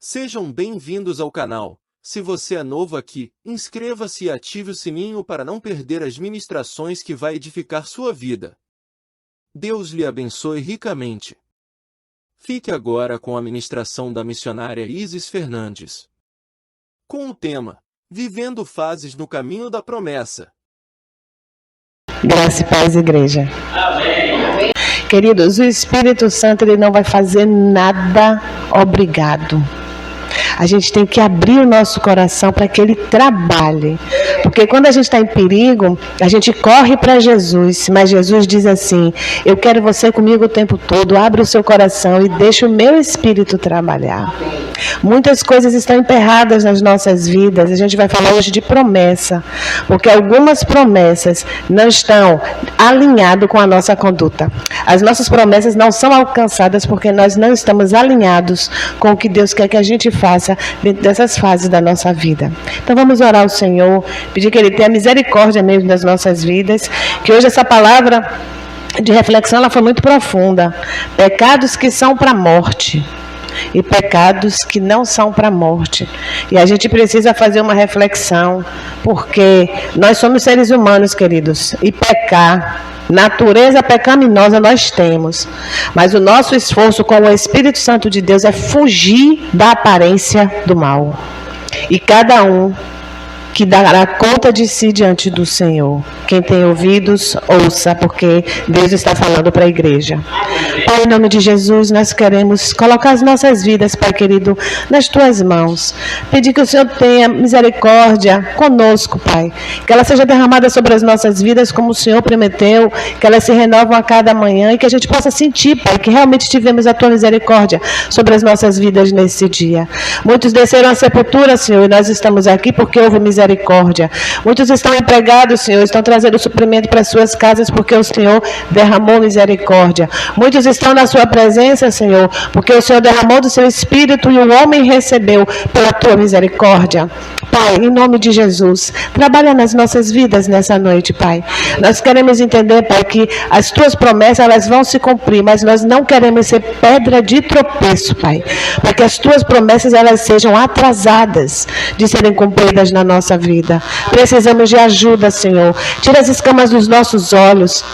Sejam bem-vindos ao canal. Se você é novo aqui, inscreva-se e ative o sininho para não perder as ministrações que vai edificar sua vida. Deus lhe abençoe ricamente. Fique agora com a ministração da missionária Isis Fernandes. Com o tema, Vivendo Fases no Caminho da Promessa. Graça e paz, igreja. Amém. Queridos, o Espírito Santo ele não vai fazer nada obrigado. A gente tem que abrir o nosso coração para que ele trabalhe. Porque quando a gente está em perigo, a gente corre para Jesus. Mas Jesus diz assim: eu quero você comigo o tempo todo. Abre o seu coração e deixa o meu Espírito trabalhar. Muitas coisas estão emperradas nas nossas vidas. A gente vai falar hoje de promessa. Porque algumas promessas não estão alinhadas com a nossa conduta. As nossas promessas não são alcançadas porque nós não estamos alinhados com o que Deus quer que a gente faça dentro dessas fases da nossa vida. Então vamos orar ao Senhor, pedir que Ele tenha misericórdia mesmo das nossas vidas, que hoje essa palavra de reflexão ela foi muito profunda. Pecados que são para a morte e pecados que não são para a morte. E a gente precisa fazer uma reflexão, porque nós somos seres humanos, queridos, e pecar, natureza pecaminosa nós temos, mas o nosso esforço com o Espírito Santo de Deus é fugir da aparência do mal. E cada um que dará conta de si diante do Senhor. Quem tem ouvidos, ouça, porque Deus está falando para a igreja. Pai, em nome de Jesus, nós queremos colocar as nossas vidas, Pai querido, nas Tuas mãos. Pedir que o Senhor tenha misericórdia conosco, Pai. Que ela seja derramada sobre as nossas vidas, como o Senhor prometeu, que elas se renovam a cada manhã e que a gente possa sentir, Pai, que realmente tivemos a Tua misericórdia sobre as nossas vidas nesse dia. Muitos desceram à sepultura, Senhor, e nós estamos aqui porque houve misericórdia. Muitos estão empregados, Senhor, estão trazendo suprimento para suas casas porque o Senhor derramou misericórdia. Muitos estão na sua presença, Senhor, porque o Senhor derramou do seu Espírito e o homem recebeu pela tua misericórdia. Pai, em nome de Jesus, trabalha nas nossas vidas nessa noite, Pai. Nós queremos entender, Pai, que as tuas promessas elas vão se cumprir, mas nós não queremos ser pedra de tropeço, Pai, para que as tuas promessas elas sejam atrasadas de serem cumpridas na nossa vida. Precisamos de ajuda, Senhor. Tira as escamas dos nossos olhos.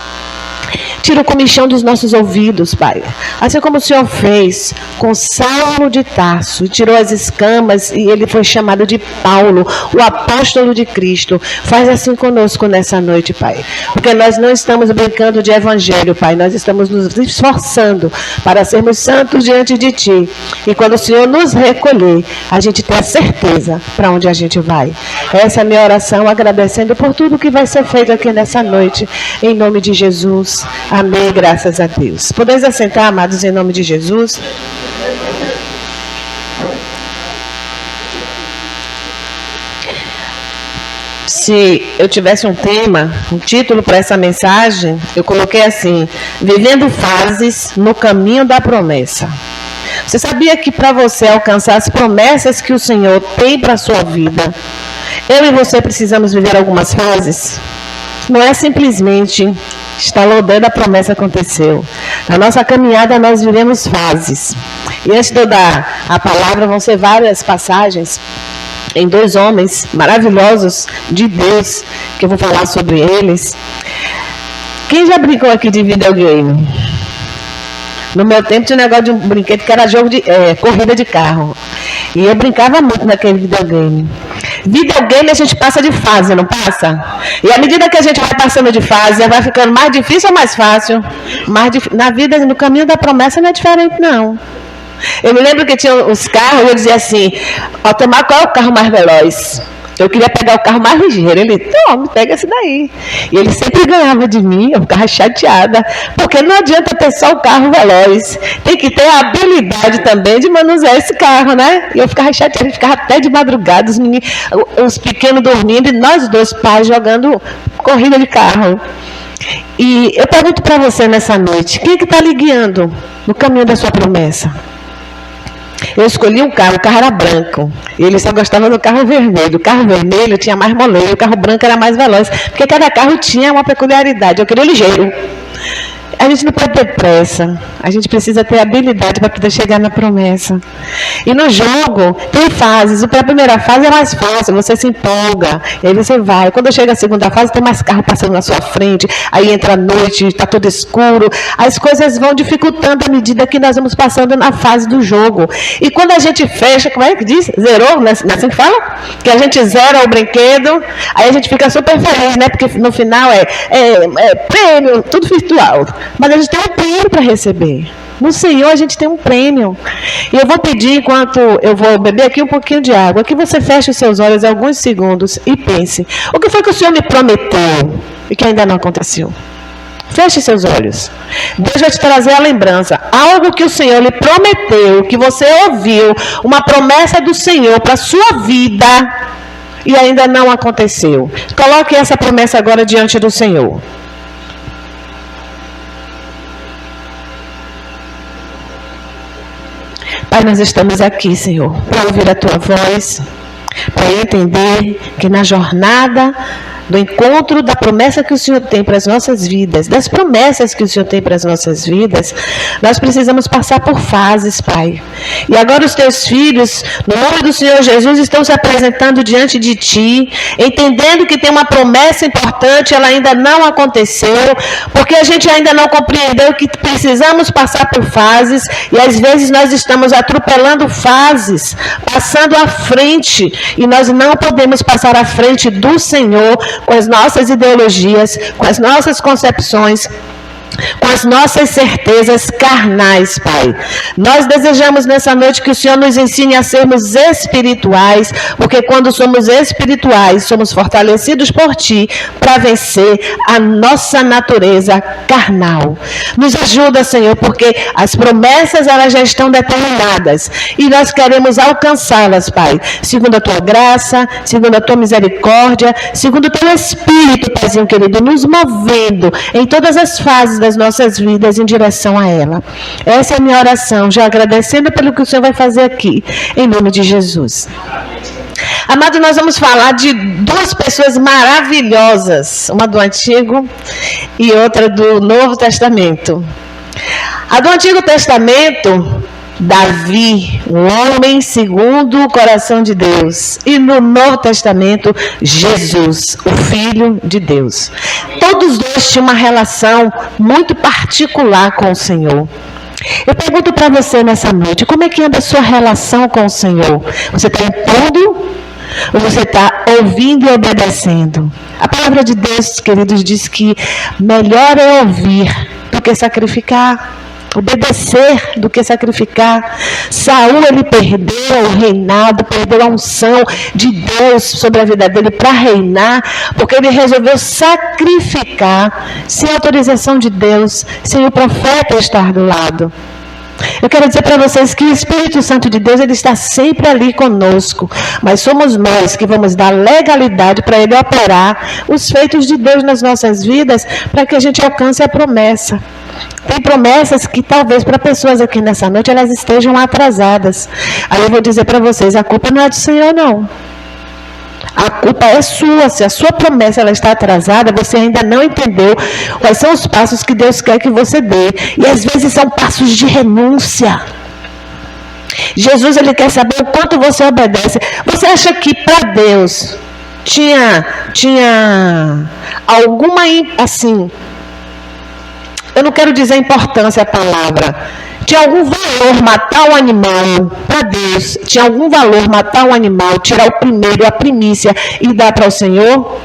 Tira o comichão dos nossos ouvidos, Pai. Assim como o Senhor fez com Saulo de Tarso, tirou as escamas e ele foi chamado de Paulo, o apóstolo de Cristo. Faz assim conosco nessa noite, Pai. Porque nós não estamos brincando de evangelho, Pai. Nós estamos nos esforçando para sermos santos diante de Ti. E quando o Senhor nos recolher, a gente tem a certeza para onde a gente vai. Essa é a minha oração, agradecendo por tudo que vai ser feito aqui nessa noite. Em nome de Jesus. Amém, graças a Deus. Podemos assentar, amados, em nome de Jesus. Se eu tivesse um tema, um título para essa mensagem, eu coloquei assim: Vivendo Fases no Caminho da Promessa. Você sabia que para você alcançar as promessas que o Senhor tem para a sua vida, eu e você precisamos viver algumas fases? Não é simplesmente estalou o dedo, a promessa aconteceu. Na nossa caminhada nós vivemos fases. E antes de eu dar a palavra, vão ser várias passagens em dois homens maravilhosos de Deus, que eu vou falar sobre eles. Quem já brincou aqui de videogame? No meu tempo tinha um negócio de um brinquedo que era jogo de corrida de carro. E eu brincava muito naquele videogame. Videogame a gente passa de fase, não passa? E à medida que a gente vai passando de fase, vai ficando mais difícil ou mais fácil? Na vida, no caminho da promessa não é diferente, não. Eu me lembro que tinha os carros, eu dizia assim, Altemar, qual é o carro mais veloz? Eu queria pegar o carro mais ligeiro. Ele, toma, pega esse daí. E ele sempre ganhava de mim, eu ficava chateada. Porque não adianta ter só o carro veloz. Tem que ter a habilidade também de manusear esse carro, né? E eu ficava chateada, ficava até de madrugada, os pequenos dormindo e nós dois pais jogando corrida de carro. E eu pergunto para você nessa noite, quem é que está lhe guiando no caminho da sua promessa? Eu escolhi um carro, o carro era branco. E ele só gostava do carro vermelho. O carro vermelho tinha mais moleiro, o carro branco era mais veloz. Porque cada carro tinha uma peculiaridade. Eu queria ligeiro. A gente não pode ter pressa. A gente precisa ter habilidade para poder chegar na promessa. E no jogo, tem fases. A primeira fase é mais fácil, você se empolga, e aí você vai. Quando chega a segunda fase, tem mais carro passando na sua frente, aí entra a noite, está tudo escuro. As coisas vão dificultando à medida que nós vamos passando na fase do jogo. E quando a gente fecha, como é que diz? Zerou, não é assim que fala? Que a gente zera o brinquedo, aí a gente fica super feliz, né? Porque no final é prêmio, tudo virtual. Mas a gente tem um prêmio para receber. No Senhor a gente tem um prêmio. E eu vou pedir, enquanto eu vou beber aqui um pouquinho de água, que você feche os seus olhos alguns segundos e pense: o que foi que o Senhor me prometeu e que ainda não aconteceu? Feche seus olhos. Deus vai te trazer a lembrança. Algo que o Senhor lhe prometeu, que você ouviu, uma promessa do Senhor para a sua vida e ainda não aconteceu. Coloque essa promessa agora diante do Senhor. Pai, nós estamos aqui, Senhor, para ouvir a Tua voz, para entender que na jornada do encontro da promessa que o Senhor tem para as nossas vidas, das promessas que o Senhor tem para as nossas vidas, nós precisamos passar por fases, Pai. E agora os Teus filhos, no nome do Senhor Jesus, estão se apresentando diante de Ti, entendendo que tem uma promessa importante, ela ainda não aconteceu, porque a gente ainda não compreendeu que precisamos passar por fases, e às vezes nós estamos atropelando fases, passando à frente, e nós não podemos passar à frente do Senhor, com as nossas ideologias, com as nossas concepções, com as nossas certezas carnais, Pai. Nós desejamos nessa noite que o Senhor nos ensine a sermos espirituais, porque quando somos espirituais, somos fortalecidos por Ti para vencer a nossa natureza carnal. Nos ajuda, Senhor, porque as promessas elas já estão determinadas e nós queremos alcançá-las, Pai, segundo a Tua graça, segundo a Tua misericórdia, segundo o Teu Espírito, Paizinho querido, nos movendo em todas as fases das nossas vidas em direção a ela. Essa é a minha oração, já agradecendo pelo que o Senhor vai fazer aqui, em nome de Jesus. Amado, nós vamos falar de duas pessoas maravilhosas, uma do Antigo e outra do Novo Testamento. A do Antigo Testamento, Davi, um homem segundo o coração de Deus. E no Novo Testamento, Jesus, o Filho de Deus. Todos dois tinham uma relação muito particular com o Senhor. Eu pergunto para você nessa noite, como é que anda a sua relação com o Senhor? Você está impondo ou você está ouvindo e obedecendo? A palavra de Deus, queridos, diz que melhor é ouvir do que sacrificar. Obedecer do que sacrificar. Saul, ele perdeu o reinado, perdeu a unção de Deus sobre a vida dele para reinar, porque ele resolveu sacrificar sem autorização de Deus, sem o profeta estar do lado. Eu quero dizer para vocês que o Espírito Santo de Deus, ele está sempre ali conosco, mas somos nós que vamos dar legalidade para ele operar os feitos de Deus nas nossas vidas, para que a gente alcance a promessa. Tem promessas que talvez para pessoas aqui nessa noite elas estejam atrasadas. Aí eu vou dizer para vocês, a culpa não é do Senhor, não. A culpa é sua. Se a sua promessa ela está atrasada, você ainda não entendeu quais são os passos que Deus quer que você dê. E às vezes são passos de renúncia. Jesus, ele quer saber o quanto você obedece. Você acha que para Deus tinha alguma, assim, eu não quero dizer importância a palavra, tinha algum valor matar um animal para Deus? Tinha algum valor matar um animal, tirar o primeiro, a primícia e dar para o Senhor?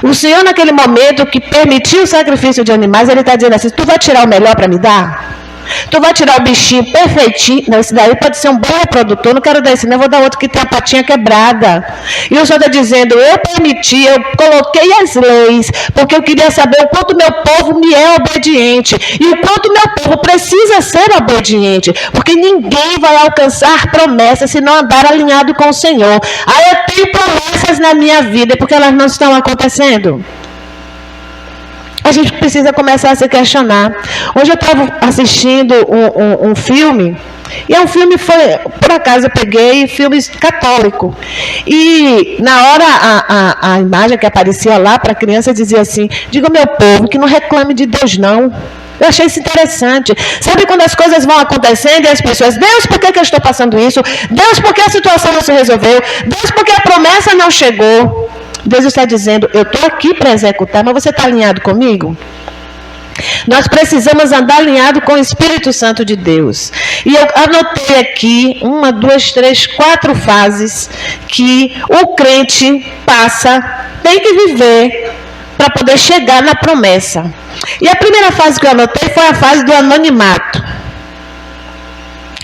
O Senhor, naquele momento que permitiu o sacrifício de animais, ele está dizendo assim: tu vai tirar o melhor para me dar? Tu vai tirar o bichinho perfeitinho? Não, esse daí pode ser um bom reprodutor, não quero dar esse, não, vou dar outro que tem a patinha quebrada. E o Senhor está dizendo: eu permiti, eu coloquei as leis, porque eu queria saber o quanto meu povo me é obediente, e o quanto meu povo precisa ser obediente, porque ninguém vai alcançar promessas se não andar alinhado com o Senhor. Aí eu tenho promessas na minha vida, porque elas não estão acontecendo. A gente precisa começar a se questionar. Hoje eu estava assistindo um filme, e é um filme, por acaso eu peguei filme católico. E na hora a imagem que aparecia lá para a criança dizia assim: diga ao meu povo que não reclame de Deus não. Eu achei isso interessante. Sabe quando as coisas vão acontecendo e as pessoas, Deus, por que eu estou passando isso? Deus, por que a situação não se resolveu? Deus, por que a promessa não chegou? Deus está dizendo, eu estou aqui para executar, mas você está alinhado comigo? Nós precisamos andar alinhado com o Espírito Santo de Deus. E eu anotei aqui 1, 2, 3, 4 fases que o crente passa, tem que viver para poder chegar na promessa. E a primeira fase que eu anotei foi a fase do anonimato.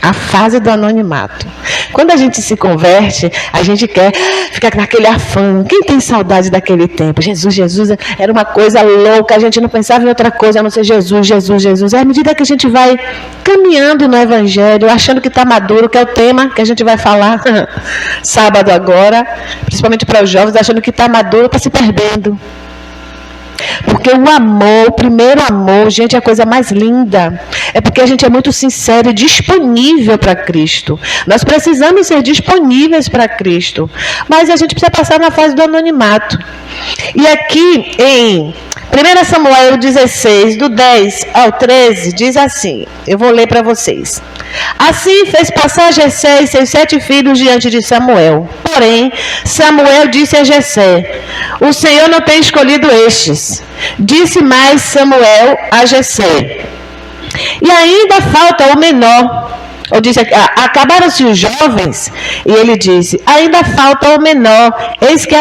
A fase do anonimato. Quando a gente se converte, a gente quer ficar naquele afã. Quem tem saudade daquele tempo? Jesus era uma coisa louca, a gente não pensava em outra coisa a não ser Jesus. À medida que a gente vai caminhando no Evangelho, achando que está maduro, que é o tema que a gente vai falar sábado agora, principalmente para os jovens, achando que está maduro, está se perdendo. Porque o amor, o primeiro amor, gente, é a coisa mais linda. É porque a gente é muito sincero e disponível para Cristo. Nós precisamos ser disponíveis para Cristo. Mas a gente precisa passar na fase do anonimato. E aqui em 1 Samuel 16, do 10 ao 13, diz assim, eu vou ler para vocês. Assim fez passar Jessé e seus 7 filhos diante de Samuel. Porém, Samuel disse a Jessé, o Senhor não tem escolhido estes. Disse mais Samuel a Jessé, e ainda falta o menor. Ou disse, acabaram-se os jovens? E ele disse, ainda falta o menor, eis que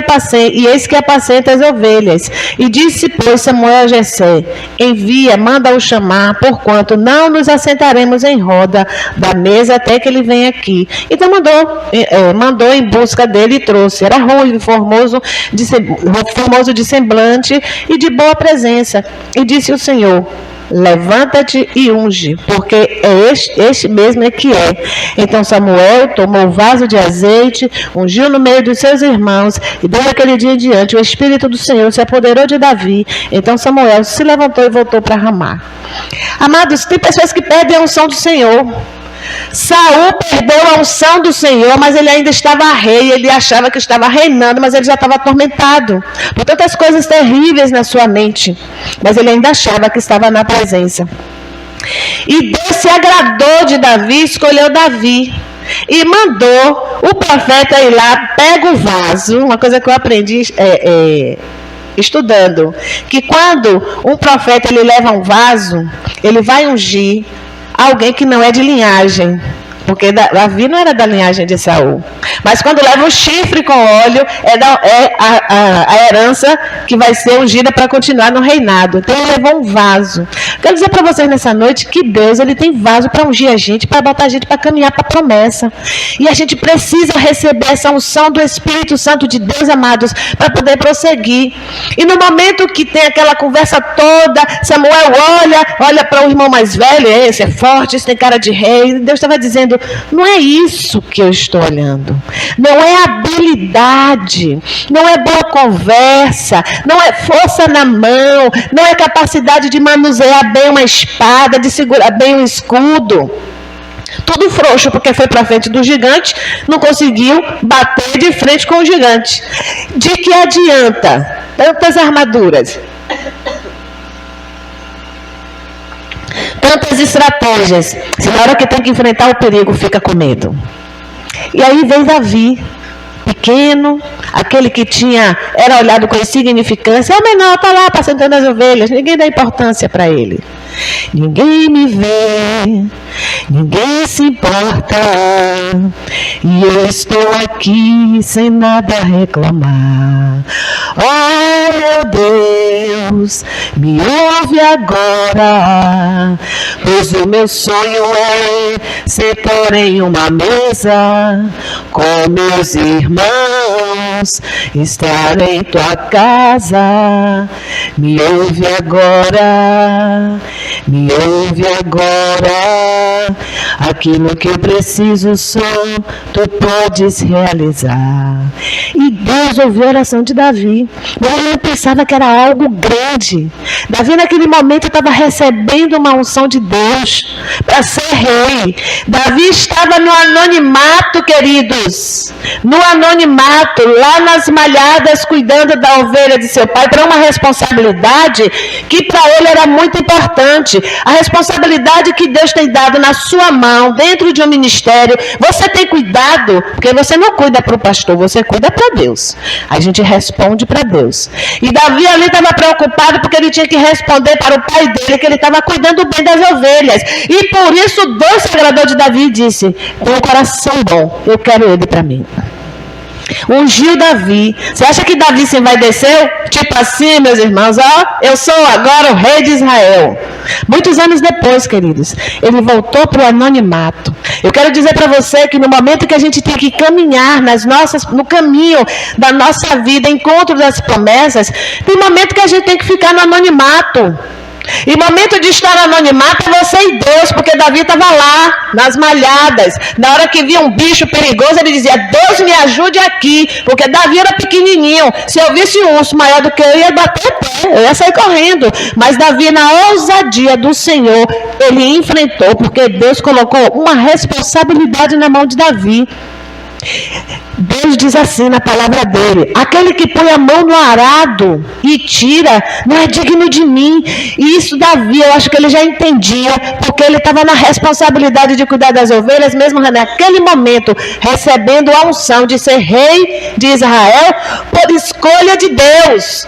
apacenta as ovelhas. E disse, pois, Samuel a Jessé, envia, manda-o chamar, porquanto não nos assentaremos em roda da mesa até que ele venha aqui. Então mandou em busca dele e trouxe. Era ruivo, formoso de semblante e de boa presença. E disse o Senhor, levanta-te e unge, porque é este mesmo é que é. Então Samuel tomou o vaso de azeite, ungiu no meio dos seus irmãos, e desde aquele dia em diante o Espírito do Senhor se apoderou de Davi. Então Samuel se levantou e voltou para Ramá. Amados, tem pessoas que perdem a unção do Senhor. Saul perdeu a unção do Senhor, mas ele ainda estava rei, ele achava que estava reinando, mas ele já estava atormentado por tantas coisas terríveis na sua mente, mas ele ainda achava que estava na presença. E Deus se agradou de Davi, escolheu Davi e mandou o profeta ir lá, pega o vaso, uma coisa que eu aprendi estudando, que quando um profeta ele leva um vaso, ele vai ungir alguém que não é de linhagem, porque Davi não era da linhagem de Saul. Mas quando leva o chifre com óleo, é a herança que vai ser ungida para continuar no reinado. Então ele levou um vaso. Quero dizer para vocês nessa noite que Deus ele tem vaso para ungir a gente, para botar a gente para caminhar para a promessa. E a gente precisa receber essa unção do Espírito Santo de Deus, amados, para poder prosseguir. E no momento que tem aquela conversa toda, Samuel olha para o irmão mais velho, esse é forte, esse tem cara de rei. Deus estava dizendo, não é isso que eu estou olhando. Não é habilidade, não é boa conversa, não é força na mão, não é capacidade de manusear bem uma espada, de segurar bem um escudo. Tudo frouxo, porque foi para frente do gigante, não conseguiu bater de frente com o gigante. De que adianta tantas armaduras? Tantas estratégias, se na hora que tem que enfrentar o perigo fica com medo. E aí vem Davi, pequeno, aquele que era olhado com insignificância, é o menor, está lá apacentando as ovelhas, ninguém dá importância para ele. Ninguém me vê, ninguém se importa, e eu estou aqui sem nada a reclamar. Oh meu Deus, me ouve agora, pois o meu sonho é sentar em uma mesa com meus irmãos, estar em tua casa. Me ouve agora, me ouve agora, aquilo que eu preciso só tu podes realizar. E Deus ouviu a oração de Davi, mas ele pensava que era algo grande. Davi naquele momento estava recebendo uma unção de Deus para ser rei. Davi estava no anonimato, queridos, no anonimato, lá nas malhadas, cuidando da ovelha de seu pai, para uma responsabilidade que para ele era muito importante. importante. A responsabilidade que Deus tem dado na sua mão, dentro de um ministério, você tem cuidado, porque você não cuida para o pastor, você cuida para Deus. A gente responde para Deus. E Davi ali estava preocupado porque ele tinha que responder para o pai dele, que ele estava cuidando bem das ovelhas. E por isso Deus se agradou de Davi e disse: com um coração bom, eu quero ele para mim. Ungiu Davi. Você acha que Davi se envaideceu? Tipo assim, meus irmãos, ó, eu sou agora o rei de Israel. Muitos anos depois, queridos, ele voltou para o anonimato. Eu quero dizer para você que no momento que a gente tem que caminhar no caminho da nossa vida, encontro das promessas, tem momento que a gente tem que ficar no anonimato. E momento de estar no anonimato é você e Deus, porque Davi estava lá, nas malhadas. Na hora que via um bicho perigoso, ele dizia: Deus me ajude aqui, porque Davi era pequenininho. Se eu visse um urso maior do que eu ia bater o pé, eu ia sair correndo. Mas Davi, na ousadia do Senhor, ele enfrentou, porque Deus colocou uma responsabilidade na mão de Davi. Deus diz assim na palavra dele: aquele que põe a mão no arado e tira, não é digno de mim. E isso Davi, eu acho que ele já entendia, porque ele estava na responsabilidade de cuidar das ovelhas, mesmo naquele momento, recebendo a unção de ser rei de Israel, por escolha de Deus.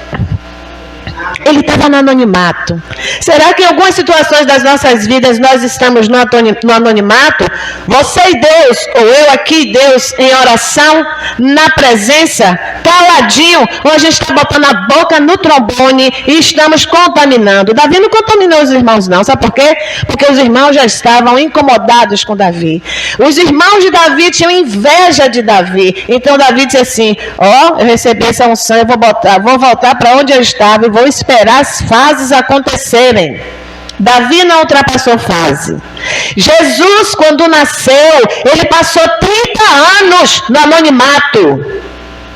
Ele estava no anonimato. Será que em algumas situações das nossas vidas nós estamos no anonimato? Você e Deus, ou eu aqui e Deus, em oração, na presença, caladinho, ou a gente está botando a boca no trombone e estamos contaminando? Davi não contaminou os irmãos não, sabe por quê? Porque os irmãos já estavam incomodados com Davi. Os irmãos de Davi tinham inveja de Davi. Então Davi disse assim: ó, eu recebi essa unção, eu vou voltar para onde eu estava e vou esperar as fases acontecerem. Davi não ultrapassou fase. Jesus, quando nasceu, ele passou 30 anos no anonimato.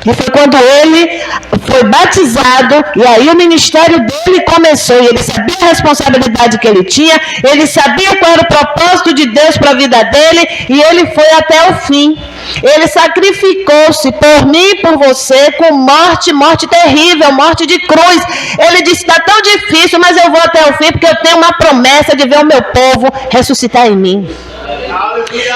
E foi quando ele foi batizado, e aí o ministério dele começou, e ele sabia a responsabilidade que ele tinha, ele sabia qual era o propósito de Deus para a vida dele, e ele foi até o fim. Ele sacrificou-se por mim e por você, com morte terrível, morte de cruz. Ele disse: está tão difícil, mas eu vou até o fim, porque eu tenho uma promessa de ver o meu povo ressuscitar em mim.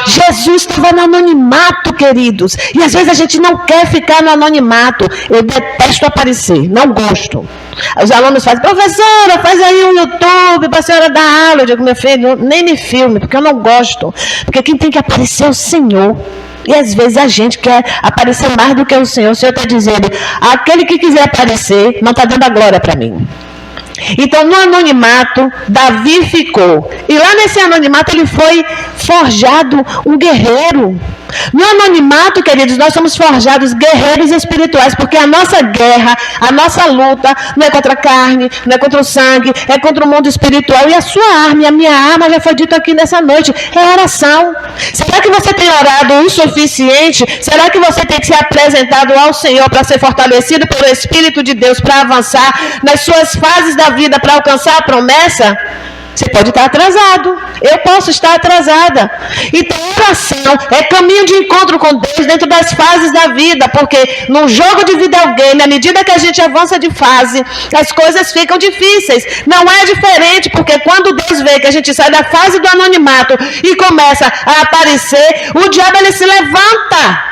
Jesus estava no anonimato, queridos, e às vezes a gente não quer ficar no anonimato. Eu detesto aparecer, não gosto. Os alunos fazem: professora, faz aí um YouTube para a senhora dar aula. Eu digo: meu filho, nem me filme, porque eu não gosto, porque quem tem que aparecer é o Senhor. E às vezes a gente quer aparecer mais do que o Senhor. O Senhor está dizendo: aquele que quiser aparecer não está dando a glória para mim. Então, no anonimato, Davi ficou. E lá nesse anonimato ele foi forjado um guerreiro. No anonimato, queridos, nós somos forjados guerreiros espirituais, porque a nossa guerra, a nossa luta, não é contra a carne, não é contra o sangue, é contra o mundo espiritual. E a sua arma, e a minha arma, já foi dito aqui nessa noite, é oração. Será que você tem orado o suficiente? Será que você tem se apresentado ao Senhor para ser fortalecido pelo Espírito de Deus, para avançar nas suas fases da vida, para alcançar a promessa? Você pode estar atrasado, eu posso estar atrasada. Então, oração é caminho de encontro com Deus dentro das fases da vida, porque no jogo de videogame, à medida que a gente avança de fase, as coisas ficam difíceis. Não é diferente, porque quando Deus vê que a gente sai da fase do anonimato e começa a aparecer, o diabo ele se levanta.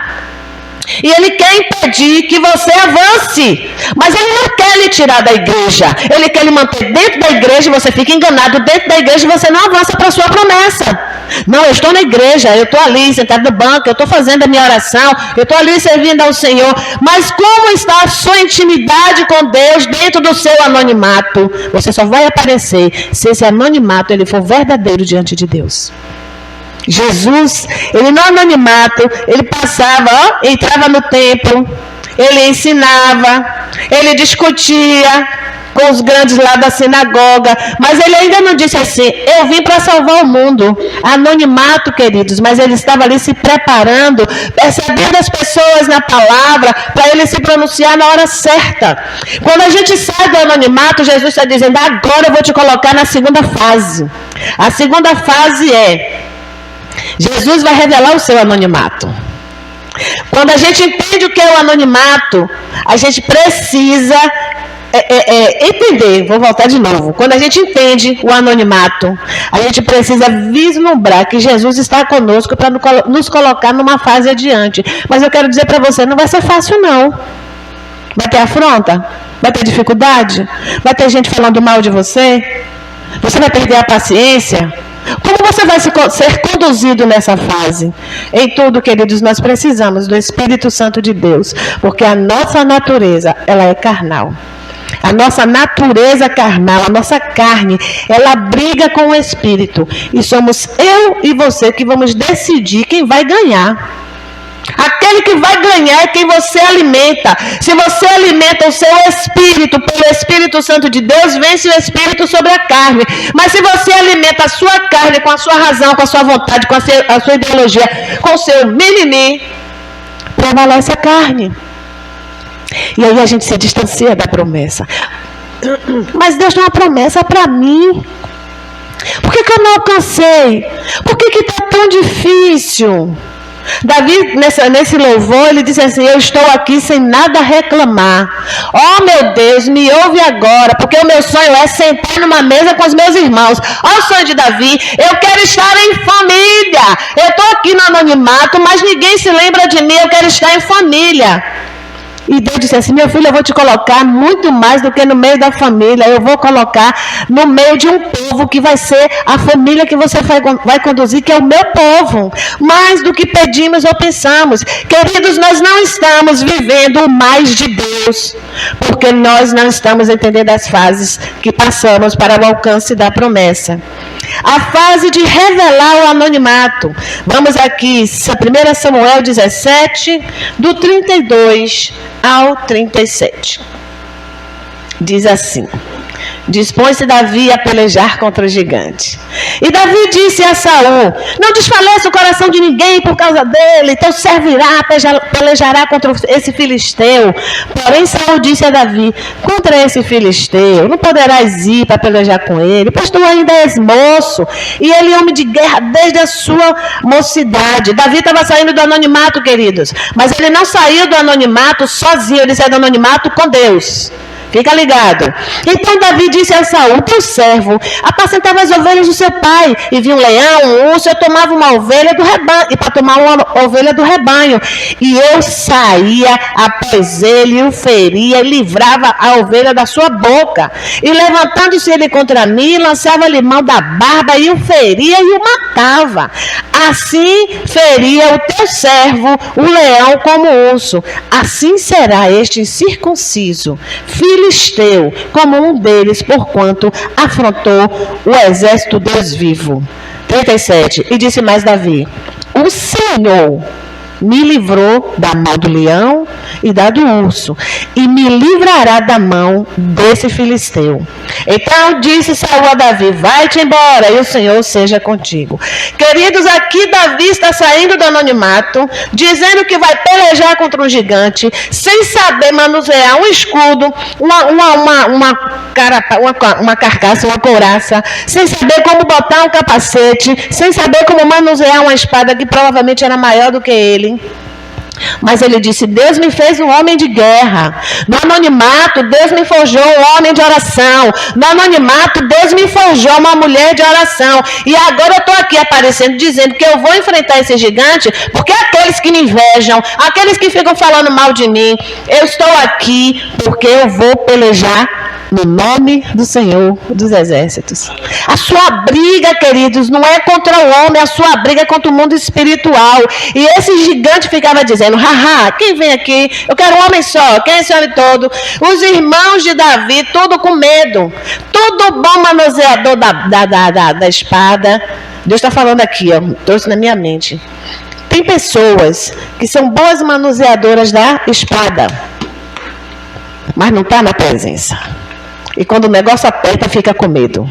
E ele quer impedir que você avance. Mas ele não quer lhe tirar da igreja. Ele quer lhe manter dentro da igreja e você fica enganado dentro da igreja e você não avança para a sua promessa. Não, eu estou na igreja, eu estou ali sentado no banco, eu estou fazendo a minha oração, eu estou ali servindo ao Senhor. Mas como está a sua intimidade com Deus dentro do seu anonimato? Você só vai aparecer se esse anonimato ele for verdadeiro diante de Deus. Jesus, ele no anonimato, ele passava, entrava no templo, ele ensinava, ele discutia com os grandes lá da sinagoga, mas ele ainda não disse assim: eu vim para salvar o mundo. Anonimato, queridos, mas ele estava ali se preparando, percebendo as pessoas na palavra, para ele se pronunciar na hora certa. Quando a gente sai do anonimato, Jesus está dizendo: agora eu vou te colocar na segunda fase. A segunda fase é: Jesus vai revelar o seu anonimato. Quando a gente entende o que é o anonimato, a gente precisa entender, vou voltar de novo. Quando a gente entende o anonimato, a gente precisa vislumbrar que Jesus está conosco para nos colocar numa fase adiante. Mas eu quero dizer para você, não vai ser fácil não. Vai ter afronta? Vai ter dificuldade? Vai ter gente falando mal de você? Você vai perder a paciência? Como você vai ser conduzido nessa fase? Em tudo, queridos, nós precisamos do Espírito Santo de Deus, porque a nossa natureza, ela é carnal. A nossa natureza carnal, a nossa carne, ela briga com o Espírito. E somos eu e você que vamos decidir quem vai ganhar. Aquele que vai ganhar é quem você alimenta. Se você alimenta o seu espírito pelo Espírito Santo de Deus, vence o espírito sobre a carne. Mas se você alimenta a sua carne com a sua razão, com a sua vontade, com a sua ideologia, com o seu mimimi, prevalece a carne. E aí a gente se distancia da promessa. Mas Deus tem uma promessa para mim. Por que eu não alcancei? Por que está tão difícil? Davi, nesse louvor, ele disse assim: eu estou aqui sem nada reclamar. Oh, meu Deus, me ouve agora, porque o meu sonho é sentar numa mesa com os meus irmãos. Olha o sonho de Davi: eu quero estar em família. Eu estou aqui no anonimato, mas ninguém se lembra de mim, eu quero estar em família. E Deus disse assim: meu filho, eu vou te colocar muito mais do que no meio da família. Eu vou colocar no meio de um povo que vai ser a família que você vai conduzir, que é o meu povo. Mais do que pedimos ou pensamos. Queridos, nós não estamos vivendo o mais de Deus, porque nós não estamos entendendo as fases que passamos para o alcance da promessa. A fase de revelar o anonimato. Vamos aqui, 1 Samuel 17, do 32 ao 37. Diz assim: dispõe-se Davi a pelejar contra o gigante. E Davi disse a Saul: não desfaleça o coração de ninguém por causa dele, teu servo irá, pelejará contra esse filisteu. Porém Saul disse a Davi: contra esse filisteu não poderás ir para pelejar com ele, pois tu ainda és moço, e ele é homem de guerra desde a sua mocidade. Davi estava saindo do anonimato, queridos, mas ele não saiu do anonimato sozinho, ele saiu do anonimato com Deus. Fica ligado. Então Davi disse a Saul: teu servo apacentava as ovelhas do seu pai, e viu um leão, um urso, eu tomava uma ovelha do rebanho, e para tomar uma ovelha do rebanho, e eu saía após ele, e o feria, e livrava a ovelha da sua boca, e levantando-se ele contra mim, lançava-lhe mão da barba, e o feria, e o matava. Assim feria o teu servo, o leão como o urso. Assim será este incircunciso filisteu como um deles, porquanto afrontou o exército Deus vivo. 37. E disse mais Davi: o Senhor me livrou da mão do leão e da do urso, e me livrará da mão desse filisteu. Então disse Saul a Davi: vai-te embora, e o Senhor seja contigo. Queridos, aqui Davi está saindo do anonimato, dizendo que vai pelejar contra um gigante, sem saber manusear um escudo, uma carcaça, uma couraça, sem saber como botar um capacete, sem saber como manusear uma espada que provavelmente era maior do que ele. Mas ele disse: Deus me fez um homem de guerra. No anonimato, Deus me forjou um homem de oração. No anonimato, Deus me forjou uma mulher de oração. E agora eu estou aqui aparecendo, dizendo que eu vou enfrentar esse gigante, porque aqueles que me invejam, aqueles que ficam falando mal de mim, eu estou aqui porque eu vou pelejar no nome do Senhor dos Exércitos. A sua briga, queridos, não é contra o homem, a sua briga é contra o mundo espiritual. E esse gigante ficava dizendo: haha, quem vem aqui? Eu quero um homem só, quem é esse homem todo? Os irmãos de Davi, tudo com medo, tudo bom manuseador da espada. Deus está falando aqui, ó, trouxe na minha mente. Tem pessoas que são boas manuseadoras da espada, mas não está na presença. E quando o negócio aperta, fica com medo.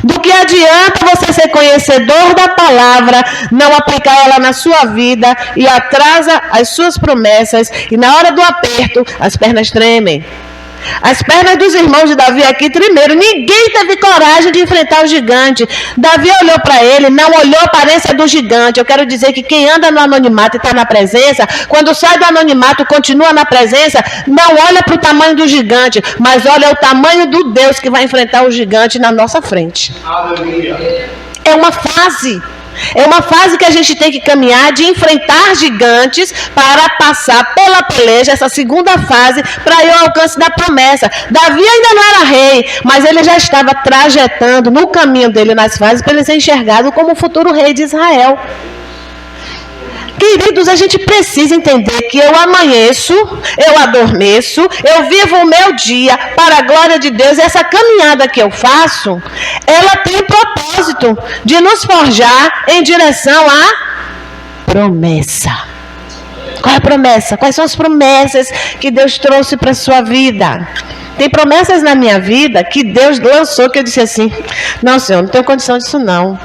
Do que adianta você ser conhecedor da palavra, não aplicar ela na sua vida e atrasa as suas promessas, e na hora do aperto, as pernas tremem. As pernas dos irmãos de Davi aqui tremeram. Ninguém teve coragem de enfrentar o gigante. Davi olhou para ele, não olhou a aparência do gigante. Eu quero dizer que quem anda no anonimato e está na presença, quando sai do anonimato, continua na presença, não olha para o tamanho do gigante, mas olha o tamanho do Deus que vai enfrentar o gigante na nossa frente. Aleluia. É uma fase. É uma fase que a gente tem que caminhar de enfrentar gigantes para passar pela peleja, essa segunda fase, para ir ao alcance da promessa. Davi ainda não era rei, mas ele já estava trajetando no caminho dele nas fases para ele ser enxergado como o futuro rei de Israel. Queridos, a gente precisa entender que eu amanheço, eu adormeço, eu vivo o meu dia para a glória de Deus. E essa caminhada que eu faço, ela tem o propósito de nos forjar em direção à promessa. Qual é a promessa? Quais são as promessas que Deus trouxe para a sua vida? Tem promessas na minha vida que Deus lançou que eu disse assim, não, Senhor, não tenho condição disso não.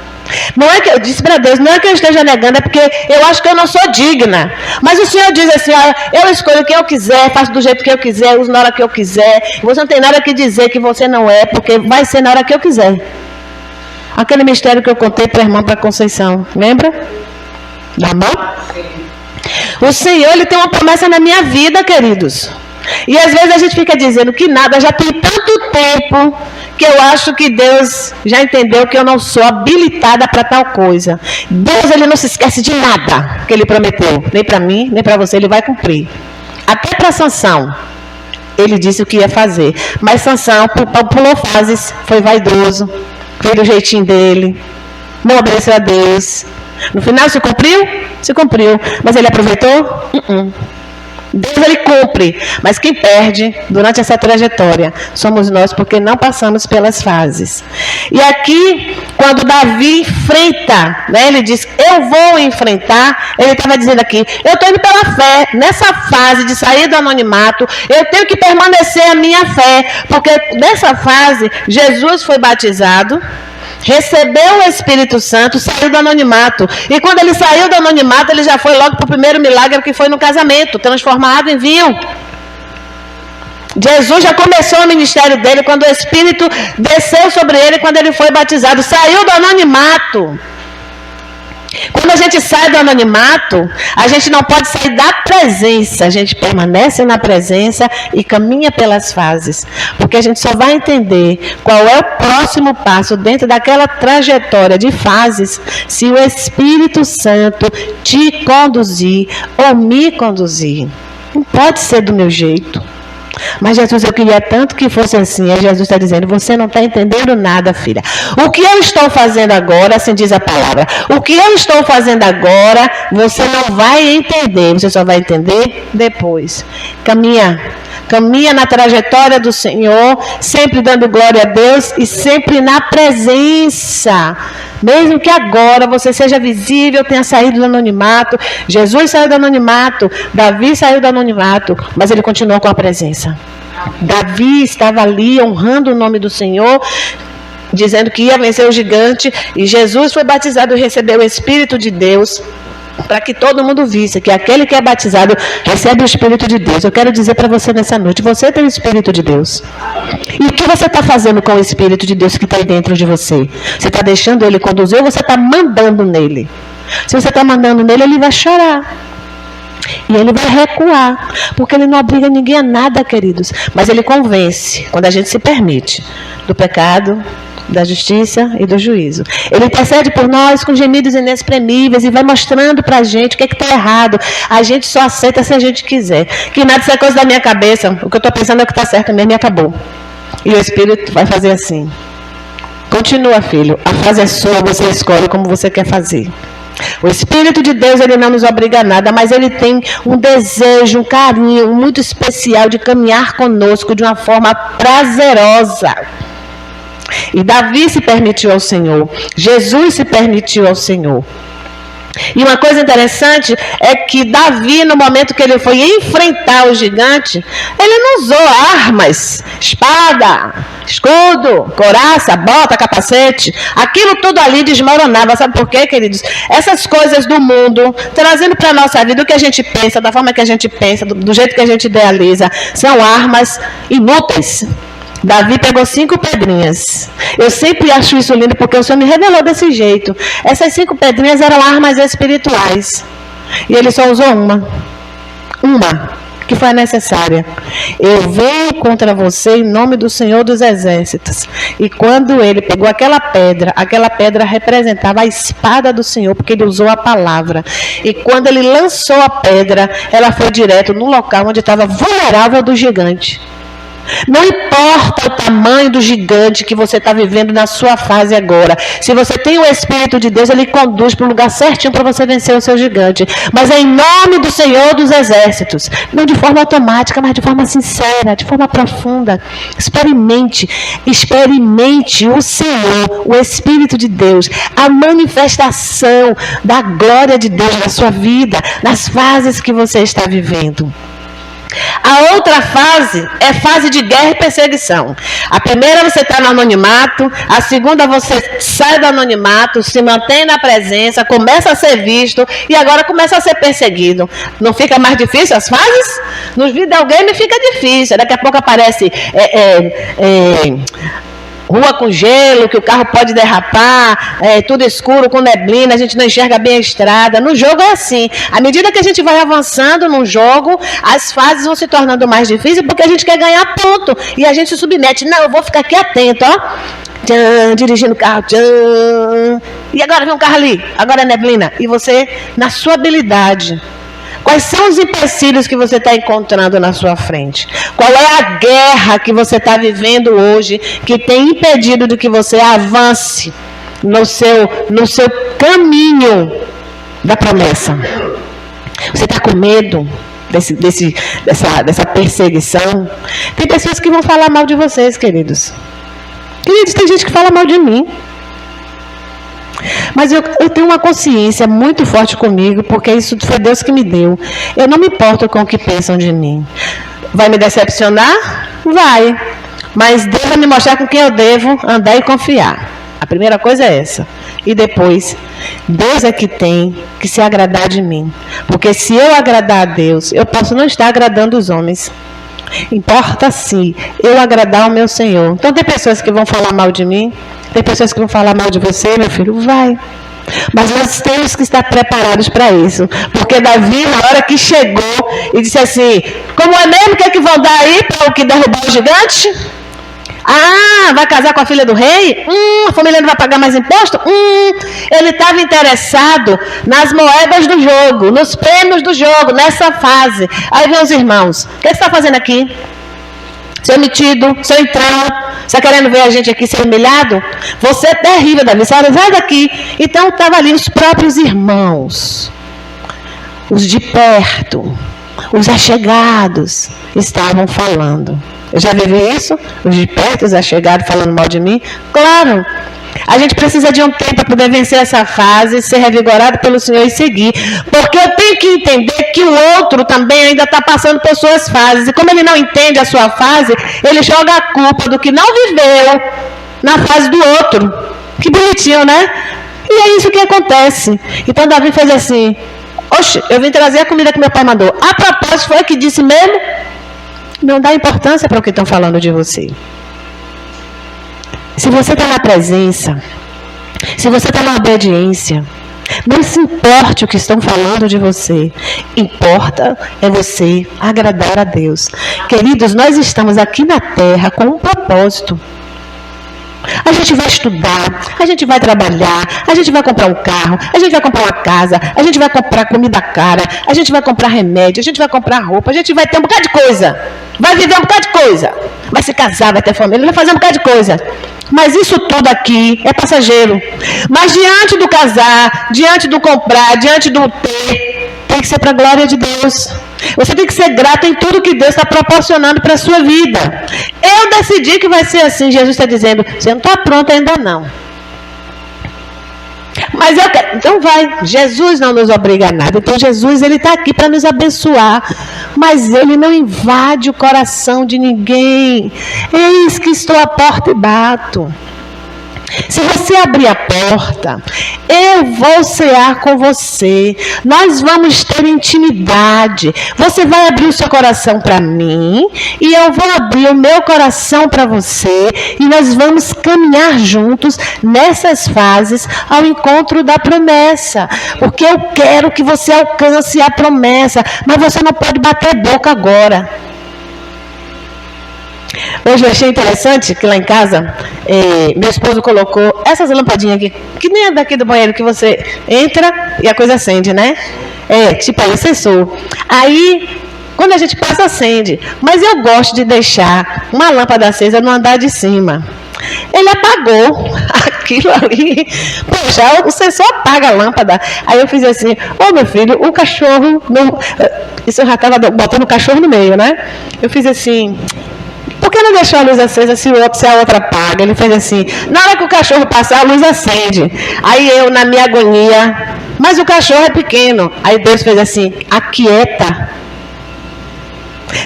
Não é que eu disse para Deus, não é que eu esteja negando, é porque eu acho que eu não sou digna. Mas o Senhor diz assim, olha, eu escolho quem eu quiser, faço do jeito que eu quiser, uso na hora que eu quiser. Você não tem nada que dizer que você não é, porque vai ser na hora que eu quiser. Aquele mistério que eu contei para a irmã, para a Conceição, lembra? Da mão? O Senhor, Ele tem uma promessa na minha vida, queridos. E às vezes a gente fica dizendo que nada, já tem tanto tempo que eu acho que Deus já entendeu que eu não sou habilitada para tal coisa. Deus, Ele não se esquece de nada que Ele prometeu. Nem para mim, nem para você, Ele vai cumprir. Até para Sansão, Ele disse o que ia fazer. Mas Sansão pulou fases, foi vaidoso, fez do jeitinho dele, não obedeceu a Deus. No final se cumpriu? Se cumpriu. Mas ele aproveitou? Deus, Ele cumpre, mas quem perde durante essa trajetória somos nós, porque não passamos pelas fases. E aqui, quando Davi enfrenta, né, ele diz, eu vou enfrentar, ele estava dizendo aqui, eu estou indo pela fé, nessa fase de sair do anonimato, eu tenho que permanecer a minha fé, porque nessa fase, Jesus foi batizado, recebeu o Espírito Santo, saiu do anonimato. E quando ele saiu do anonimato, ele já foi logo para o primeiro milagre, que foi no casamento, transformar água em vinho. Jesus já começou o ministério dele quando o Espírito desceu sobre ele, quando ele foi batizado. Saiu do anonimato. Quando a gente sai do anonimato, a gente não pode sair da presença, a gente permanece na presença e caminha pelas fases, porque a gente só vai entender qual é o próximo passo dentro daquela trajetória de fases se o Espírito Santo te conduzir ou me conduzir. Não pode ser do meu jeito. Mas Jesus, eu queria tanto que fosse assim. Aí Jesus está dizendo, você não está entendendo nada, filha. O que eu estou fazendo agora, assim diz a palavra, o que eu estou fazendo agora, você não vai entender. Você só vai entender depois. Caminha na trajetória do Senhor, sempre dando glória a Deus e sempre na presença. Mesmo que agora você seja visível, tenha saído do anonimato. Jesus saiu do anonimato, Davi saiu do anonimato, mas ele continuou com a presença. Davi estava ali honrando o nome do Senhor, dizendo que ia vencer o gigante, e Jesus foi batizado e recebeu o Espírito de Deus, para que todo mundo visse que aquele que é batizado recebe o Espírito de Deus. Eu quero dizer para você nessa noite, você tem o Espírito de Deus. E o que você está fazendo com o Espírito de Deus que está aí dentro de você? Você está deixando ele conduzir ou você está mandando nele? Se você está mandando nele, ele vai chorar. E ele vai recuar, porque ele não obriga ninguém a nada, queridos. Mas ele convence, quando a gente se permite, do pecado, da justiça e do juízo. Ele intercede por nós com gemidos inexprimíveis e vai mostrando pra gente o que está errado. A gente só aceita se a gente quiser. Que nada, isso é coisa da minha cabeça. O que eu estou pensando é o que está certo mesmo e acabou. E o Espírito vai fazer assim. Continua, filho. A fase é sua, você escolhe como você quer fazer. O Espírito de Deus, ele não nos obriga a nada, mas ele tem um desejo, um carinho muito especial de caminhar conosco de uma forma prazerosa. E Davi se permitiu ao Senhor. Jesus se permitiu ao Senhor. E uma coisa interessante é que Davi, no momento que ele foi enfrentar o gigante, ele não usou armas, espada, escudo, couraça, bota, capacete. Aquilo tudo ali desmoronava. Sabe por quê, queridos? Essas coisas do mundo, trazendo para a nossa vida o que a gente pensa, da forma que a gente pensa, do jeito que a gente idealiza, são armas inúteis. Davi pegou 5 pedrinhas. Eu sempre acho isso lindo porque o Senhor me revelou desse jeito. Essas 5 pedrinhas eram armas espirituais. E ele só usou uma, que foi a necessária. Eu venho contra você em nome do Senhor dos Exércitos. E quando ele pegou aquela pedra representava a espada do Senhor, porque ele usou a palavra. E quando ele lançou a pedra, ela foi direto no local onde estava vulnerável do gigante. Não importa o tamanho do gigante que você está vivendo na sua fase agora. Se você tem o Espírito de Deus, Ele conduz para o lugar certinho para você vencer o seu gigante. Mas é em nome do Senhor dos Exércitos. Não de forma automática, mas de forma sincera, de forma profunda. Experimente o Senhor, o Espírito de Deus, a manifestação da glória de Deus na sua vida, nas fases que você está vivendo. A outra fase é fase de guerra e perseguição. A primeira você está no anonimato, a segunda você sai do anonimato, se mantém na presença, começa a ser visto e agora começa a ser perseguido. Não fica mais difícil as fases? Nos videogame fica difícil, daqui a pouco aparece rua com gelo, que o carro pode derrapar, tudo escuro, com neblina, a gente não enxerga bem a estrada. No jogo é assim. À medida que a gente vai avançando no jogo, as fases vão se tornando mais difíceis, porque a gente quer ganhar ponto. E a gente se submete. Não, eu vou ficar aqui atento, ó. Tchan, dirigindo o carro. Tchan. E agora vem um carro ali. Agora é neblina. E você, na sua habilidade, quais são os empecilhos que você está encontrando na sua frente? Qual é a guerra que você está vivendo hoje que tem impedido de que você avance no seu caminho da promessa? Você está com medo dessa perseguição? Tem pessoas que vão falar mal de vocês, queridos. Queridos, tem gente que fala mal de mim. Mas eu tenho uma consciência muito forte comigo, porque isso foi Deus que me deu. Eu não me importo com o que pensam de mim. Vai me decepcionar? Vai. Mas Deus vai me mostrar com quem eu devo andar e confiar. A primeira coisa é essa. E depois, Deus é que tem que se agradar de mim. Porque se eu agradar a Deus, eu posso não estar agradando os homens. Importa sim eu agradar o meu Senhor. Então tem pessoas que vão falar mal de mim, tem pessoas que vão falar mal de você, meu filho, vai. Mas nós temos que estar preparados para isso. Porque Davi, na hora que chegou e disse assim, como é mesmo que vão dar aí para o que derrubar o gigante? Ah, vai casar com a filha do rei? A família não vai pagar mais imposto? Ele estava interessado nas moedas do jogo, nos prêmios do jogo, nessa fase. Aí vem os irmãos, o que você está fazendo aqui? Seu metido, seu entrão, você está querendo ver a gente aqui ser humilhado? Você é terrível, Davi, sai daqui. Então estava ali os próprios irmãos, os de perto, os achegados, estavam falando. Eu já vivi isso? Os de perto, os achegados falando mal de mim? Claro! A gente precisa de um tempo para poder vencer essa fase, ser revigorado pelo Senhor e seguir. Porque eu tenho que entender que o outro também ainda está passando por suas fases. E como ele não entende a sua fase, ele joga a culpa do que não viveu na fase do outro. Que bonitinho, né? E é isso que acontece. Então Davi fez assim, oxe, eu vim trazer a comida que meu pai mandou. A propósito, foi que disse mesmo, não dá importância para o que estão falando de você. Se você está na presença, se você está na obediência, não se importe o que estão falando de você. Importa é você agradar a Deus. Queridos, nós estamos aqui na terra com um propósito. A gente vai estudar, a gente vai trabalhar, a gente vai comprar um carro, a gente vai comprar uma casa, a gente vai comprar comida cara, a gente vai comprar remédio, a gente vai comprar roupa, a gente vai ter um bocado de coisa. Vai viver um bocado de coisa. Vai se casar, vai ter família, vai fazer um bocado de coisa. Mas isso tudo aqui é passageiro. Mas diante do casar, diante do comprar, diante do ter, tem que ser para a glória de Deus. Você tem que ser grato em tudo que Deus está proporcionando para a sua vida. Eu decidi que vai ser assim. Jesus está dizendo, você não está pronto ainda não. Mas eu quero. Então vai. Jesus não nos obriga a nada. Então Jesus, ele está aqui para nos abençoar. Mas ele não invade o coração de ninguém. Eis que estou à porta e bato. Se você abrir a porta, eu vou cear com você. Nós vamos ter intimidade. Você vai abrir o seu coração para mim e eu vou abrir o meu coração para você. E nós vamos caminhar juntos nessas fases ao encontro da promessa. Porque eu quero que você alcance a promessa. Mas você não pode bater boca agora. Hoje eu achei interessante que lá em casa, meu esposo colocou essas lampadinhas aqui, que nem é daqui do banheiro, que você entra e a coisa acende, né? Tipo aí, acessou. Aí, quando a gente passa, acende. Mas eu gosto de deixar uma lâmpada acesa no andar de cima. Ele apagou aquilo ali. Poxa, o sensor apaga a lâmpada. Aí eu fiz assim, meu filho, o cachorro... Isso eu já estava botando o cachorro no meio, né? Eu fiz assim... Por que não deixou a luz acesa se a outra apaga? Ele fez assim, na hora que o cachorro passar, a luz acende. Aí eu, na minha agonia, mas o cachorro é pequeno. Aí Deus fez assim, aquieta.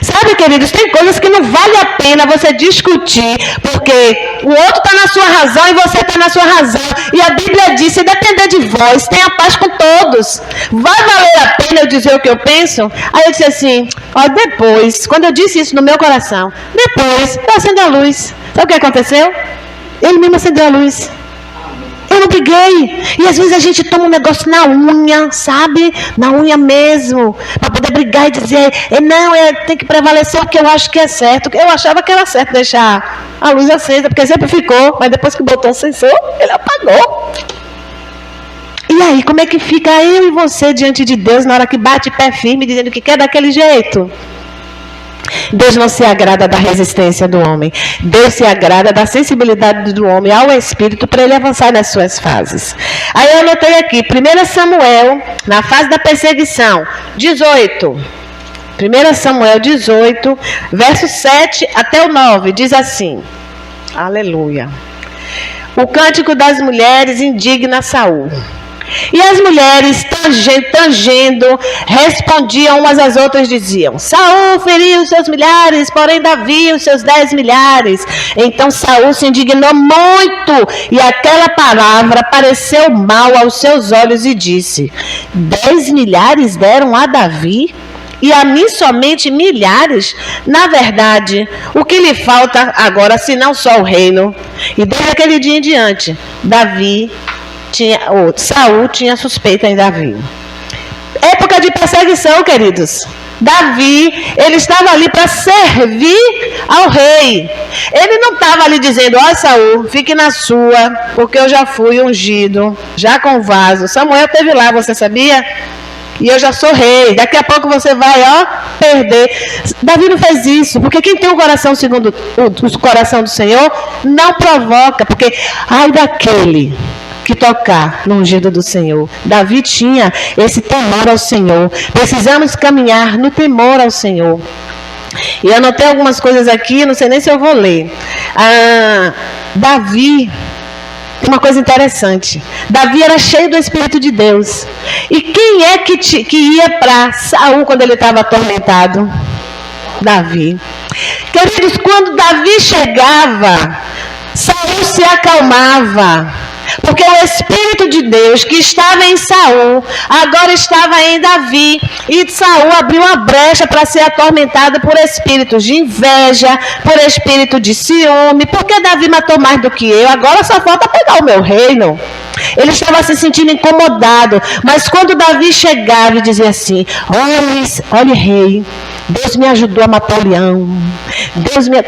Sabe, queridos, tem coisas que não vale a pena você discutir, porque o outro está na sua razão e você está na sua razão. E a Bíblia diz, se depender de vós, tenha paz com todos. Vai valer a pena eu dizer o que eu penso? Aí eu disse assim, depois, quando eu disse isso no meu coração, depois eu acendo a luz. Sabe o que aconteceu? Ele mesmo acendeu a luz. Eu não briguei. E às vezes a gente toma um negócio na unha, sabe? Na unha mesmo. Para poder brigar e dizer, tem que prevalecer o que eu acho que é certo. Eu achava que era certo deixar a luz acesa, porque sempre ficou. Mas depois que botou o sensor, ele apagou. E aí, como é que fica eu e você diante de Deus na hora que bate pé firme, dizendo que quer daquele jeito? Deus não se agrada da resistência do homem. Deus se agrada da sensibilidade do homem ao Espírito para ele avançar nas suas fases. Aí eu anotei aqui, 1 Samuel, na fase da perseguição, 18. 1 Samuel 18, verso 7 até o 9, diz assim, aleluia. O cântico das mulheres indigna Saul. E as mulheres, tangendo, respondiam umas às outras, diziam, Saul feriu os seus milhares, porém Davi os seus 10 milhares. Então Saul se indignou muito, e aquela palavra pareceu mal aos seus olhos, e disse, 10 milhares deram a Davi, e a mim somente milhares? Na verdade, o que lhe falta agora, senão só o reino? E desde aquele dia em diante, Saul tinha suspeita em Davi. Época de perseguição, queridos. Davi, ele estava ali para servir ao rei. Ele não estava ali dizendo, Saul, fique na sua, porque eu já fui ungido, já com vaso. Samuel esteve lá, você sabia? E eu já sou rei, daqui a pouco você vai, perder. Davi não fez isso, porque quem tem um coração segundo o coração do Senhor, não provoca, porque, ai daquele que tocar no ungido do Senhor. Davi tinha esse temor ao Senhor. Precisamos caminhar no temor ao Senhor. E eu anotei algumas coisas aqui, não sei nem se eu vou ler. Davi, uma coisa interessante. Davi era cheio do Espírito de Deus. E quem é que ia para Saul quando ele estava atormentado? Davi. Queridos, quando Davi chegava, Saul se acalmava. Porque o Espírito de Deus que estava em Saul, agora estava em Davi. E Saul abriu uma brecha para ser atormentado por espíritos de inveja, por espírito de ciúme. Porque Davi matou mais do que eu, agora só falta pegar o meu reino. Ele estava se sentindo incomodado. Mas quando Davi chegava e dizia assim, olha rei, Deus me ajudou a matar o leão.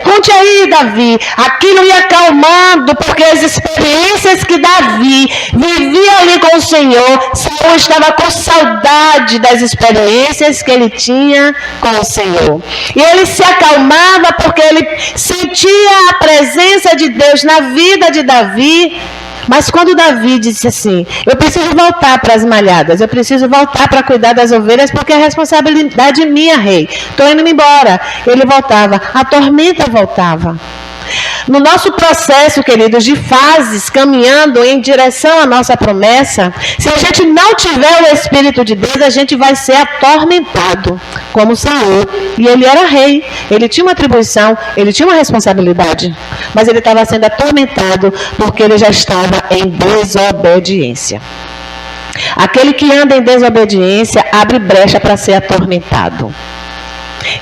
Conte aí, Davi. Aquilo ia acalmando, porque as experiências que Davi vivia ali com o Senhor, Saul estava com saudade das experiências que ele tinha com o Senhor. E ele se acalmava porque ele sentia a presença de Deus na vida de Davi. Mas quando Davi disse assim, eu preciso voltar para as malhadas, eu preciso voltar para cuidar das ovelhas, porque a responsabilidade é minha, rei. Estou indo embora. Ele voltava, a tormenta voltava. No nosso processo, queridos, de fases, caminhando em direção à nossa promessa, se a gente não tiver o Espírito de Deus, a gente vai ser atormentado, como Saul. E ele era rei, ele tinha uma atribuição, ele tinha uma responsabilidade, mas ele estava sendo atormentado porque ele já estava em desobediência. Aquele que anda em desobediência abre brecha para ser atormentado.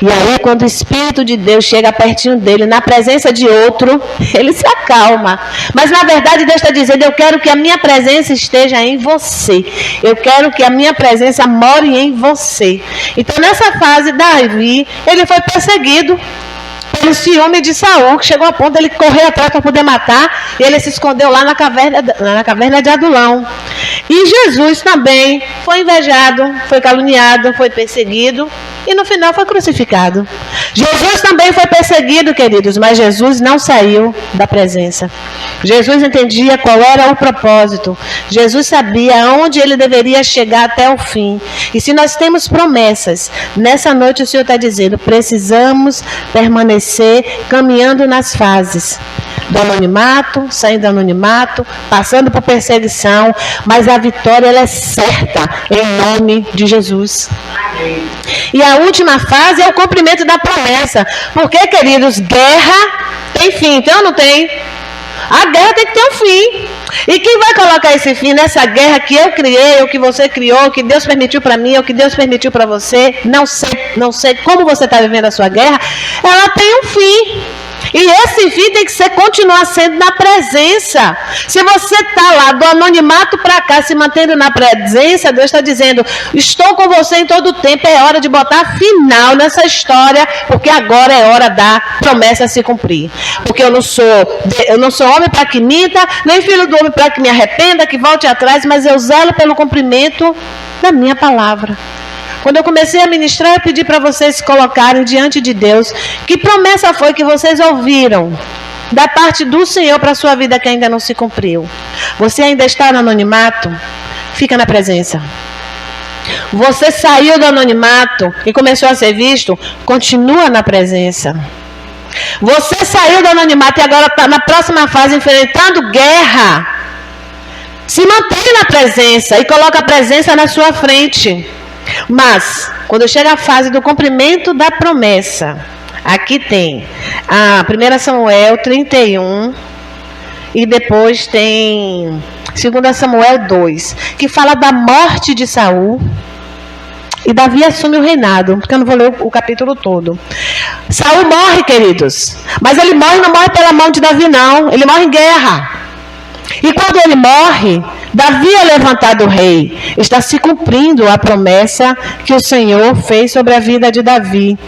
E aí, quando o Espírito de Deus chega pertinho dele, na presença de outro, ele se acalma. Mas, na verdade, Deus está dizendo, eu quero que a minha presença esteja em você. Eu quero que a minha presença more em você. Então, nessa fase, Davi, ele foi perseguido pelo ciúme de Saul, que chegou a ponto de ele correr atrás para poder matar, e ele se escondeu lá na caverna de Adulão. E Jesus também foi invejado, foi caluniado, foi perseguido, e no final foi crucificado. Jesus também foi perseguido, queridos, mas Jesus não saiu da presença. Jesus entendia qual era o propósito. Jesus sabia aonde ele deveria chegar até o fim. E se nós temos promessas, nessa noite o Senhor está dizendo, precisamos permanecer caminhando nas fases do anonimato, saindo do anonimato, passando por perseguição, mas a vitória ela é certa, em nome de Jesus. Amém. E a última fase é o cumprimento da promessa, porque, queridos, guerra tem fim, então ou não tem? A guerra tem que ter um fim. E quem vai colocar esse fim nessa guerra que eu criei, ou que você criou, que Deus permitiu para mim, ou que Deus permitiu para você, não sei como você está vivendo a sua guerra, ela tem um fim. E esse fim tem que continuar sendo na presença. Se você está lá do anonimato para cá, se mantendo na presença, Deus está dizendo, estou com você em todo o tempo, é hora de botar final nessa história, porque agora é hora da promessa se cumprir. Porque eu não sou homem para que minta, nem filho do homem para que me arrependa, que volte atrás, mas eu zelo pelo cumprimento da minha palavra. Quando eu comecei a ministrar, eu pedi para vocês se colocarem diante de Deus. Que promessa foi que vocês ouviram da parte do Senhor para a sua vida que ainda não se cumpriu? Você ainda está no anonimato? Fica na presença. Você saiu do anonimato e começou a ser visto? Continua na presença. Você saiu do anonimato e agora está na próxima fase enfrentando guerra. Se mantém na presença e coloca a presença na sua frente. Mas, quando chega a fase do cumprimento da promessa, aqui tem a 1 Samuel 31 e depois tem 2 Samuel 2, que fala da morte de Saul e Davi assume o reinado, porque eu não vou ler o capítulo todo. Saul morre, queridos, mas ele morre, não morre pela mão de Davi não, ele morre em guerra. E quando ele morre, Davi é levantado rei. Está se cumprindo a promessa que o Senhor fez sobre a vida de Davi.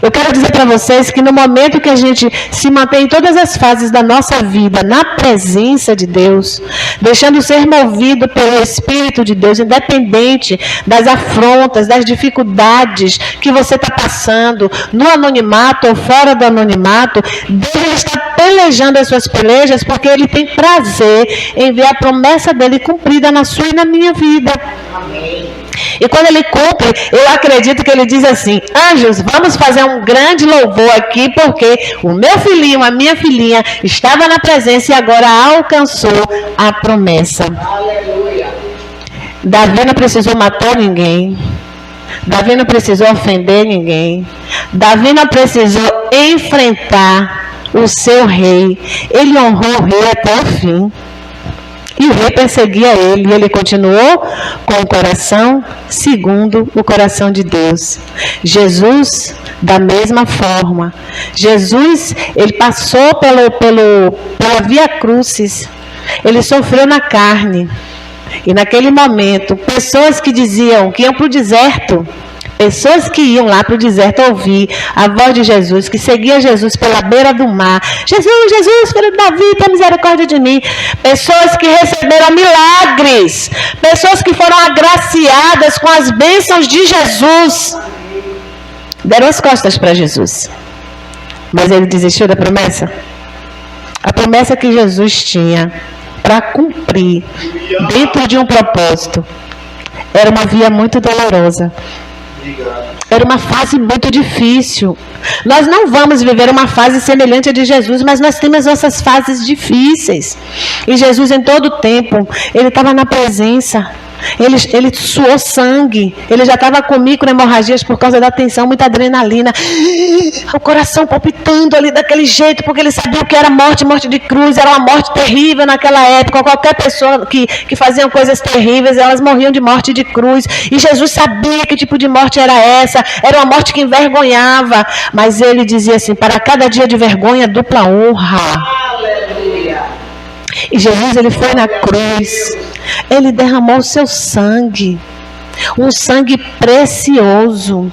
Eu quero dizer para vocês que no momento que a gente se mantém em todas as fases da nossa vida na presença de Deus, deixando ser movido pelo Espírito de Deus, independente das afrontas, das dificuldades que você está passando, no anonimato ou fora do anonimato, Deus está pelejando as suas pelejas porque Ele tem prazer em ver a promessa dEle cumprida na sua e na minha vida. Amém. E quando ele cumpre, eu acredito que ele diz assim: anjos, vamos fazer um grande louvor aqui, porque o meu filhinho, a minha filhinha, estava na presença e agora alcançou a promessa. Aleluia. Davi não precisou matar ninguém. Davi não precisou ofender ninguém. Davi não precisou enfrentar o seu rei. Ele honrou o rei até o fim. E o rei perseguia ele, e ele continuou com o coração segundo o coração de Deus. Jesus, da mesma forma. Jesus, ele passou pela via crucis. Ele sofreu na carne. E naquele momento, pessoas que diziam que iam para o deserto, pessoas que iam lá para o deserto ouvir a voz de Jesus, que seguia Jesus pela beira do mar. Jesus, Jesus, filho de Davi, tenha misericórdia de mim. Pessoas que receberam milagres. Pessoas que foram agraciadas com as bênçãos de Jesus. Deram as costas para Jesus. Mas ele desistiu da promessa? A promessa que Jesus tinha para cumprir dentro de um propósito era uma via muito dolorosa. Era uma fase muito difícil. Nós não vamos viver uma fase semelhante à de Jesus, mas nós temos nossas fases difíceis. E Jesus, em todo o tempo, ele estava na presença. Ele suou sangue. Ele já estava com microhemorragias por causa da tensão, muita adrenalina. O coração palpitando ali daquele jeito, porque ele sabia o que era morte de cruz. Era uma morte terrível naquela época. Qualquer pessoa que fazia coisas terríveis, elas morriam de morte de cruz. E Jesus sabia que tipo de morte era essa. Era uma morte que envergonhava. Mas ele dizia assim: para cada dia de vergonha, dupla honra. Aleluia. E Jesus, ele foi na cruz. Ele derramou o seu sangue, um sangue precioso.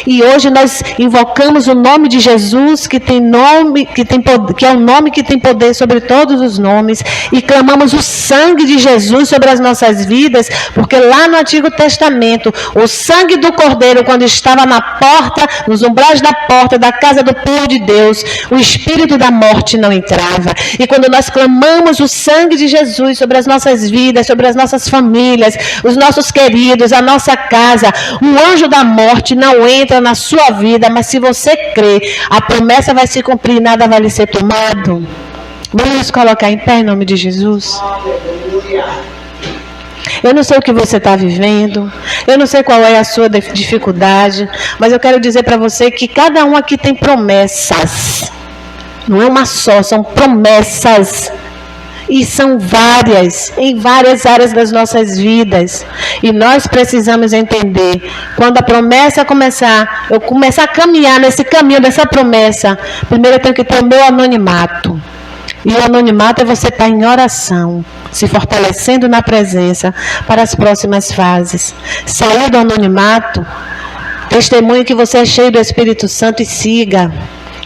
E hoje nós invocamos o nome de Jesus, que é o nome que tem poder sobre todos os nomes, e clamamos o sangue de Jesus sobre as nossas vidas, porque lá no Antigo Testamento, o sangue do Cordeiro, quando estava na porta, nos umbrais da porta da casa do povo de Deus, o espírito da morte não entrava. E quando nós clamamos o sangue de Jesus sobre as nossas vidas, sobre as nossas famílias, os nossos queridos, a nossa casa, o anjo da morte não entra na sua vida, mas se você crê, a promessa vai se cumprir, nada vai lhe ser tomado. Vamos nos colocar em pé em nome de Jesus. Eu não sei o que você está vivendo, eu não sei qual é a sua dificuldade, mas eu quero dizer para você que cada um aqui tem promessas. Não é uma só, são promessas. E são várias, em várias áreas das nossas vidas. E nós precisamos entender, quando a promessa começar, eu começar a caminhar nesse caminho dessa promessa, primeiro eu tenho que ter o meu anonimato. E o anonimato é você estar em oração, se fortalecendo na presença para as próximas fases. Sair do anonimato, testemunho que você é cheio do Espírito Santo e siga.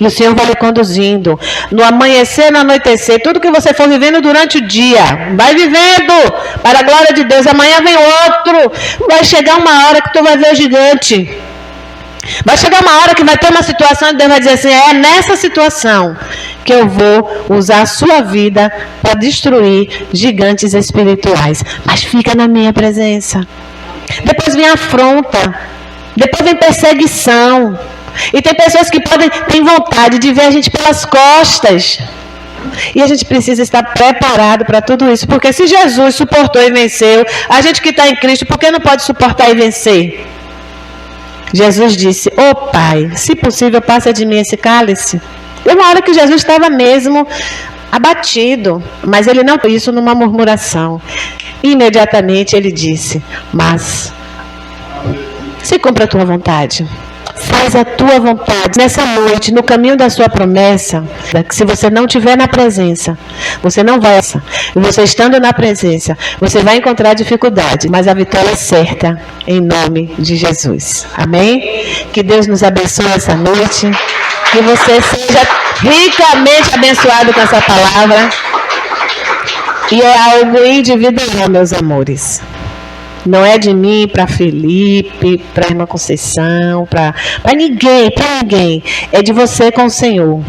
E o Senhor vai lhe conduzindo. No amanhecer, no anoitecer, tudo que você for vivendo durante o dia, vai vivendo para a glória de Deus. Amanhã vem outro. Vai chegar uma hora que tu vai ver o gigante. Vai chegar uma hora que vai ter uma situação e Deus vai dizer assim: é nessa situação que eu vou usar a sua vida para destruir gigantes espirituais. Mas fica na minha presença. Depois vem a afronta. Depois vem perseguição. E tem pessoas que têm vontade de ver a gente pelas costas. E a gente precisa estar preparado para tudo isso. Porque se Jesus suportou e venceu, a gente que está em Cristo, por que não pode suportar e vencer? Jesus disse: ô Pai, se possível, passa de mim esse cálice. E uma hora que Jesus estava mesmo abatido. Mas ele não fez isso numa murmuração. Imediatamente ele disse: mas se cumpra a tua vontade. Faz a tua vontade nessa noite, no caminho da sua promessa. Que se você não estiver na presença, você não vai. E você estando na presença, você vai encontrar dificuldade, mas a vitória é certa, em nome de Jesus. Amém? Que Deus nos abençoe essa noite. Que você seja ricamente abençoado com essa palavra. E é algo individual, meus amores. Não é de mim para Felipe, para a irmã Conceição, para ninguém. É de você com o Senhor.